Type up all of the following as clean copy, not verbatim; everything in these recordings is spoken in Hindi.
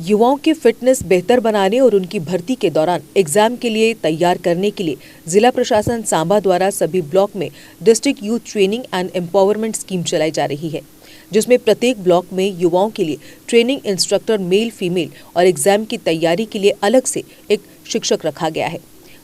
युवाओं की फिटनेस बेहतर बनाने और उनकी भर्ती के दौरान एग्जाम के लिए तैयार करने के लिए जिला प्रशासन सांबा द्वारा सभी ब्लॉक में district youth training and empowerment scheme चलाई जा रही है, जिसमें प्रत्येक ब्लॉक में युवाओं के लिए ट्रेनिंग इंस्ट्रक्टर मेल फीमेल और एग्जाम की तैयारी के लिए अलग से एक शिक्षक रखा गया है।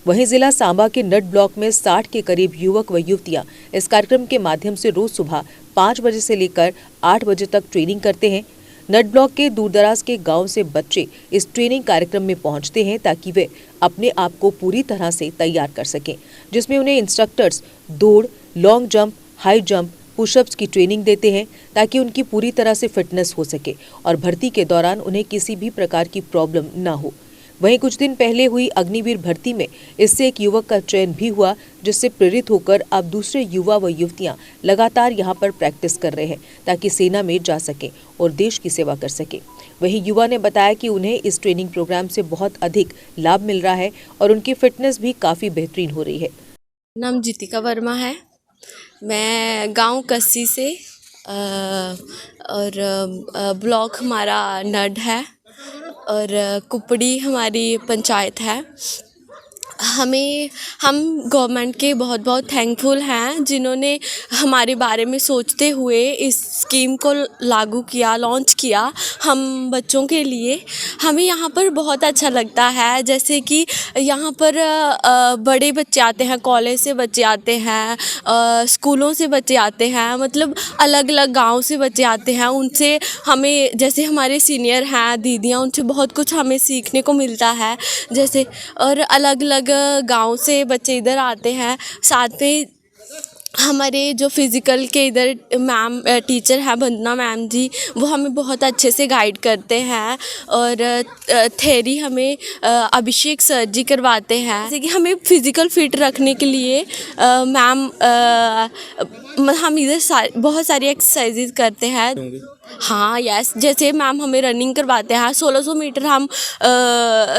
वहीं जिला सांबा के नट ब्लॉक में 60 के करीब युवक व युवतियां इस कार्यक्रम के माध्यम से रोज सुबह 5 बजे से लेकर 8 बजे तक ट्रेनिंग करते हैं। नट ब्लॉक के दूरदराज के गांव से बच्चे इस ट्रेनिंग कार्यक्रम में पहुंचते हैं ताकि वे अपने आप को पूरी तरह से तैयार कर सकें, जिसमें उन्हें इंस्ट्रक्टर्स दौड़, long jump, high jump, pushups की ट्रेनिंग देते हैं ताकि उनकी पूरी तरह से फिटनेस हो सके और भर्ती के दौरान उन्हें किसी भी प्रकार की प्रॉब्लम न हो। वहीं कुछ दिन पहले हुई अग्निवीर भर्ती में इससे एक युवक का चयन भी हुआ, जिससे प्रेरित होकर अब दूसरे युवा व युवतियां लगातार यहां पर प्रैक्टिस कर रहे हैं ताकि सेना में जा सकें और देश की सेवा कर सकें। वहीं युवा ने बताया कि उन्हें इस ट्रेनिंग प्रोग्राम से बहुत अधिक लाभ मिल रहा है और उनकी फिटनेस भी काफ़ी बेहतरीन हो रही है। नाम जीतिका वर्मा है। मैं गांव कस्सी से और ब्लॉक हमारा नड है और कुपड़ी हमारी पंचायत है। हम गवर्नमेंट के बहुत बहुत थैंकफुल हैं जिन्होंने हमारे बारे में सोचते हुए इस स्कीम को लागू किया, लॉन्च किया हम बच्चों के लिए। हमें यहाँ पर बहुत अच्छा लगता है, जैसे कि यहाँ पर बड़े बच्चे आते हैं, कॉलेज से बच्चे आते हैं, स्कूलों से बच्चे आते हैं, मतलब अलग अलग गांव से बच्चे आते हैं। उनसे हमें, जैसे हमारे सीनियर हैं, दीदियाँ, उनसे बहुत कुछ हमें सीखने को मिलता है। जैसे और अलग अलग गांव से बच्चे इधर आते हैं। साथ में हमारे जो फिज़िकल के इधर मैम टीचर है वंदना मैम जी, वो हमें बहुत अच्छे से गाइड करते हैं और थेरी हमें अभिषेक सर जी करवाते हैं। जैसे कि हमें फ़िज़िकल फिट रखने के लिए मैम हम इधर बहुत सारी एक्सरसाइजेज करते हैं। हाँ यस, जैसे मैम हमें रनिंग करवाते हैं 1600 मीटर। हम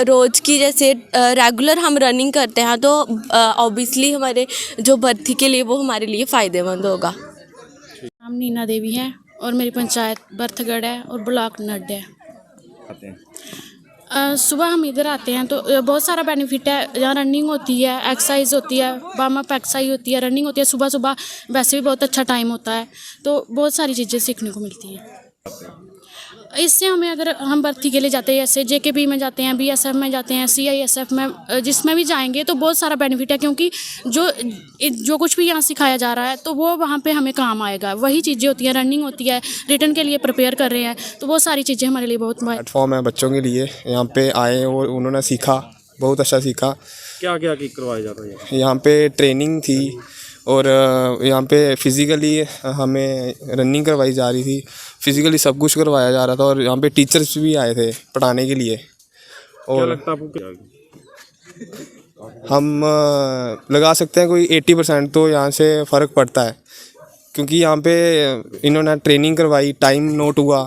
रोज़ की जैसे रेगुलर हम रनिंग करते हैं, तो ऑब्वियसली हमारे जो भर्ती के लिए वो हमारे लिए फ़ायदेमंद होगा। नाम नीना देवी है और मेरी पंचायत बर्थगढ़ है और ब्लॉक नड है। सुबह हम इधर आते हैं तो बहुत सारा बेनिफिट है। यहाँ रनिंग होती है, एक्सरसाइज होती है, वार्म अप एक्सरसाइज होती है, रनिंग होती है। सुबह सुबह वैसे भी बहुत अच्छा टाइम होता है, तो बहुत सारी चीज़ें सीखने को मिलती हैं। इससे हमें, अगर हम भर्ती के लिए जाते हैं, जैसे JKP में जाते हैं, BSF में जाते हैं, CISF में, जिसमें भी जाएंगे तो बहुत सारा बेनिफिट है, क्योंकि जो कुछ भी यहाँ सिखाया जा रहा है तो वो वहाँ पे हमें काम आएगा। वही चीज़ें होती हैं, रनिंग होती है, रिटर्न के लिए प्रिपेयर कर रहे हैं, तो बहुत सारी चीज़ें हमारे लिए बहुत प्लेटफॉर्म है बच्चों के लिए। यहाँ पे आए और उन्होंने सीखा, बहुत अच्छा सीखा। क्या क्या करवाया जा रहा है यहाँ पे ट्रेनिंग थी और यहाँ पे फिज़िकली हमें रनिंग करवाई जा रही थी, फिज़िकली सब कुछ करवाया जा रहा था और यहाँ पे टीचर्स भी आए थे पढ़ाने के लिए। और क्या लगता है आपको हम लगा सकते हैं कोई 80% तो यहाँ से फ़र्क पड़ता है, क्योंकि यहाँ पे इन्होंने ट्रेनिंग करवाई, टाइम नोट हुआ,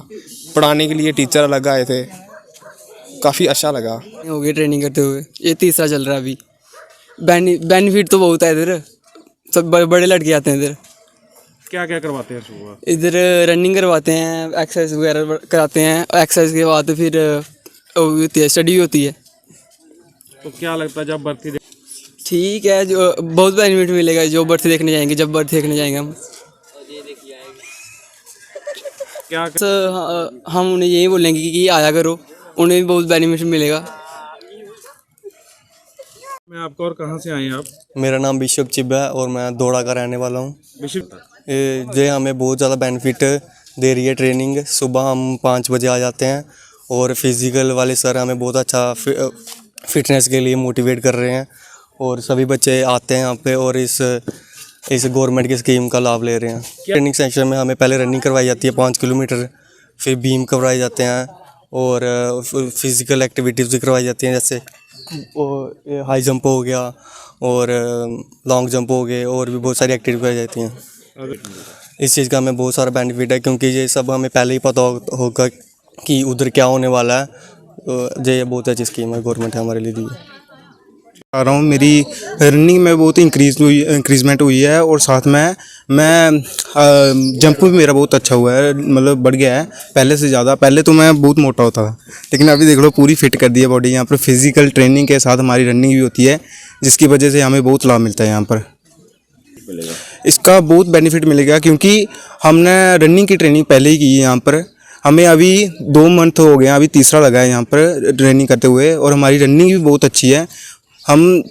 पढ़ाने के लिए टीचर अलग आए थे, काफ़ी अच्छा लगा। हो गई ट्रेनिंग करते हुए, ये तीसरा चल रहा है अभी। बेनिफिट तो बहुत है इधर, सब बड़े लड़के आते हैं इधर। क्या क्या करवाते हैं सुबह? इधर रनिंग करवाते हैं, एक्सरसाइज वगैरह कराते हैं। एक्सरसाइज के बाद फिर होती है, स्टडी होती है। तो क्या लगता है जब भर्ती ठीक है, जो बहुत बेनिफिट मिलेगा जो भर्ती देखने जाएंगे, जब भर्ती देखने जाएंगे हम। क्या हम उन्हें यही बोलेंगे कि आया करो, उन्हें भी बहुत बेनिफिट मिलेगा। मैं आपको, और कहाँ से आए हैं आप? मेरा नाम विश्व चिब है और मैं दौड़ा का रहने वाला हूँ। ये हमें बहुत ज़्यादा बेनिफिट दे रही है ट्रेनिंग। सुबह हम 5 बजे आ जाते हैं और फिज़िकल वाले सर हमें बहुत अच्छा फिटनेस के लिए मोटिवेट कर रहे हैं और सभी बच्चे आते हैं यहाँ पे और इस गवर्नमेंट की स्कीम का लाभ ले रहे हैं। ट्रेनिंग सेक्शन में हमें पहले रनिंग करवाई जाती है 5 किलोमीटर, फिर बीम करवाए जाते हैं और फिज़िकल एक्टिविटीज़ भी करवाई जाती हैं, जैसे हाई जंप हो गया और लॉन्ग जंप हो गए, और भी बहुत सारी एक्टिविटी कराई जाती हैं। इस चीज़ का हमें बहुत सारा बेनिफिट है, क्योंकि ये सब हमें पहले ही पता होगा कि उधर क्या होने वाला है। तो ये बहुत अच्छी स्कीम है, गवर्नमेंट है हमारे लिए दी है। आ रहा हूँ। मेरी रनिंग में बहुत इंक्रीजमेंट हुई है और साथ में मैं जंप भी मेरा बहुत अच्छा हुआ है, मतलब बढ़ गया है पहले से ज़्यादा। पहले तो मैं बहुत मोटा होता था, लेकिन अभी देख लो पूरी फिट कर दी है बॉडी। यहाँ पर फिजिकल ट्रेनिंग के साथ हमारी रनिंग भी होती है, जिसकी वजह से हमें बहुत लाभ मिलता है। यहाँ पर इसका बहुत बेनिफिट मिलेगा क्योंकि हमने रनिंग की ट्रेनिंग पहले ही की है। यहाँ पर हमें अभी 2 मंथ हो गए हैं, अभी तीसरा लगा है यहाँ पर ट्रेनिंग करते हुए, और हमारी रनिंग भी बहुत अच्छी है। हम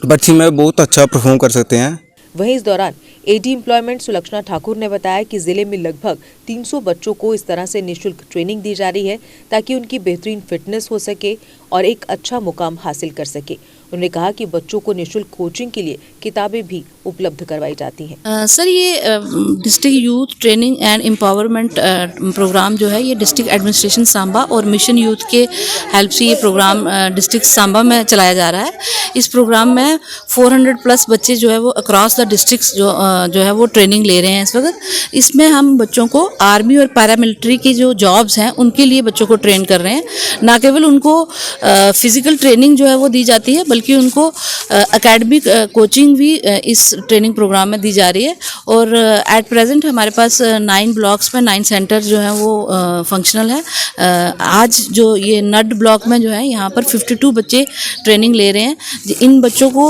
बच्ची में बहुत अच्छा परफॉर्म कर सकते हैं। वहीं इस दौरान एडी एम्प्लॉयमेंट सुलक्षणा ठाकुर ने बताया कि जिले में लगभग 300 बच्चों को इस तरह से निःशुल्क ट्रेनिंग दी जा रही है ताकि उनकी बेहतरीन फिटनेस हो सके और एक अच्छा मुकाम हासिल कर सके। उन्होंने कहा कि बच्चों को निःशुल्क कोचिंग के लिए किताबें भी उपलब्ध करवाई जाती हैं। सर, ये district youth training and empowerment programme जो है, ये डिस्ट्रिक्ट एडमिनिस्ट्रेशन सांबा और मिशन यूथ के हेल्प से ये प्रोग्राम डिस्ट्रिक्ट सांबा में चलाया जा रहा है। इस प्रोग्राम में 400 प्लस बच्चे जो है वो अक्रॉस द डिस्ट्रिक्ट जो है वो ट्रेनिंग ले रहे हैं इस वक्त। इसमें हम बच्चों को आर्मी और पैरामिलिट्री की जो जॉब्स हैं उनके लिए बच्चों को ट्रेन कर रहे हैं। ना केवल उनको फिजिकल ट्रेनिंग जो है वो दी जाती है, बल्कि उनको एकेडमिक कोचिंग भी इस ट्रेनिंग प्रोग्राम में दी जा रही है। और एट प्रेजेंट हमारे पास 9 ब्लॉक्स में 9 सेंटर जो है वो फंक्शनल है। आज जो ये नड ब्लॉक में जो है यहाँ पर 52 बच्चे ट्रेनिंग ले रहे हैं। इन बच्चों को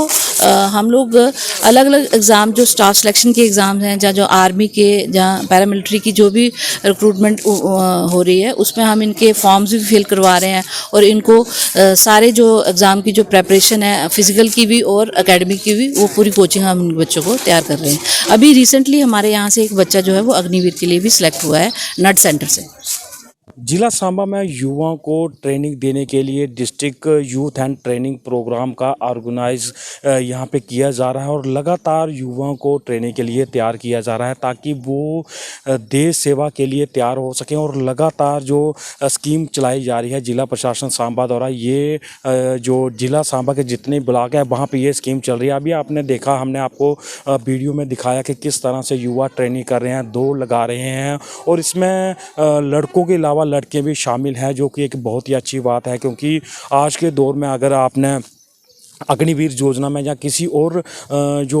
हम लोग अलग अलग एग्ज़ाम, जो स्टाफ सिलेक्शन के एग्ज़ाम हैं, जो आर्मी के, जहाँ पैरामिलिट्री की जो भी रिक्रूटमेंट हो रही है, उसमें हम इनके फॉर्म्स भी फिल करवा रहे हैं। और इनको सारे जो एग्ज़ाम की जो प्रेपरेशन है, फिज़िकल की भी और एकेडमिक की भी, वो पूरी कोचिंग हम इन बच्चों को तैयार कर रहे हैं। अभी रिसेंटली हमारे यहाँ से एक बच्चा जो है वो अग्निवीर के लिए भी सिलेक्ट हुआ है नड सेंटर से। जिला सांबा में युवाओं को ट्रेनिंग देने के लिए district youth and training programme का ऑर्गेनाइज यहाँ पे किया जा रहा है और लगातार युवाओं को ट्रेनिंग के लिए तैयार किया जा रहा है ताकि वो देश सेवा के लिए तैयार हो सकें। और लगातार जो स्कीम चलाई जा रही है जिला प्रशासन सांबा द्वारा, ये जो जिला सांबा के जितने ब्लॉक हैं वहाँ पे ये स्कीम चल रही है। अभी आपने देखा, हमने आपको वीडियो में दिखाया कि किस तरह से युवा ट्रेनिंग कर रहे हैं, दौड़ लगा रहे हैं। और इसमें लड़कों के अलावा लड़के भी शामिल हैं, जो कि एक बहुत ही अच्छी बात है, क्योंकि आज के दौर में अगर आपने अग्निवीर योजना में या किसी और जो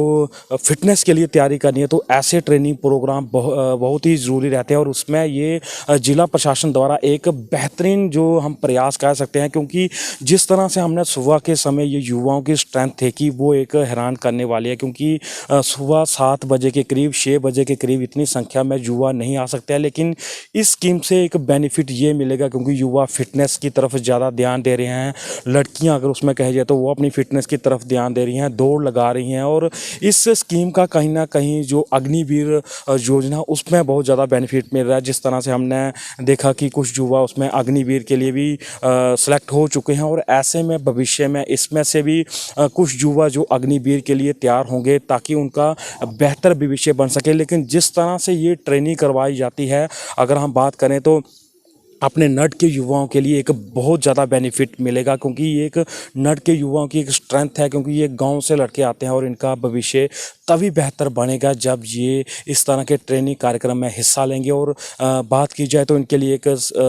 फिटनेस के लिए तैयारी करनी है तो ऐसे ट्रेनिंग प्रोग्राम बहुत ही ज़रूरी रहते हैं। और उसमें ये ज़िला प्रशासन द्वारा एक बेहतरीन जो हम प्रयास कर सकते हैं, क्योंकि जिस तरह से हमने सुबह के समय ये युवाओं की स्ट्रेंथ देखी वो एक हैरान करने वाली है। क्योंकि सुबह 7 बजे के करीब, 6 बजे के करीब इतनी संख्या में युवा नहीं आ सकते हैं। लेकिन इस स्कीम से एक बेनिफिट ये मिलेगा क्योंकि युवा फिटनेस की तरफ ज़्यादा ध्यान दे रहे हैं। लड़कियाँ अगर उसमें कहे जाए तो वो अपनी फिटनेस की तरफ ध्यान दे रही हैं, दौड़ लगा रही हैं। और इस स्कीम का कहीं ना कहीं जो अग्निवीर योजना, उसमें बहुत ज़्यादा बेनिफिट मिल रहा है। जिस तरह से हमने देखा कि कुछ युवा उसमें अग्निवीर के लिए भी सेलेक्ट हो चुके हैं। और ऐसे में भविष्य में इसमें से भी कुछ युवा जो अग्निवीर के लिए तैयार होंगे ताकि उनका बेहतर भविष्य बन सके। लेकिन जिस तरह से ये ट्रेनिंग करवाई जाती है, अगर हम बात करें तो अपने नड के युवाओं के लिए एक बहुत ज़्यादा बेनिफिट मिलेगा, क्योंकि ये एक नड के युवाओं की एक स्ट्रेंथ है। क्योंकि ये गांव से लड़के आते हैं और इनका भविष्य तभी बेहतर बनेगा जब ये इस तरह के ट्रेनिंग कार्यक्रम में हिस्सा लेंगे। और बात की जाए तो इनके लिए एक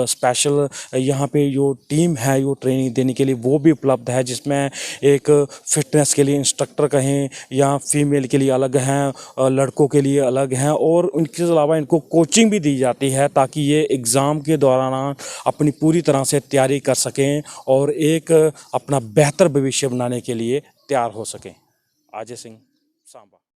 स्पेशल यहाँ पे जो टीम है वो ट्रेनिंग देने के लिए वो भी उपलब्ध है, जिसमें एक फिटनेस के लिए इंस्ट्रक्टर कहें या फीमेल के लिए अलग हैं, लड़कों के लिए अलग हैं। और उनके अलावा इनको कोचिंग भी दी जाती है ताकि ये एग्ज़ाम के दौरान अपनी पूरी तरह से तैयारी कर सकें और एक अपना बेहतर भविष्य बनाने के लिए तैयार हो सकें। अजय सिंह, सांबा।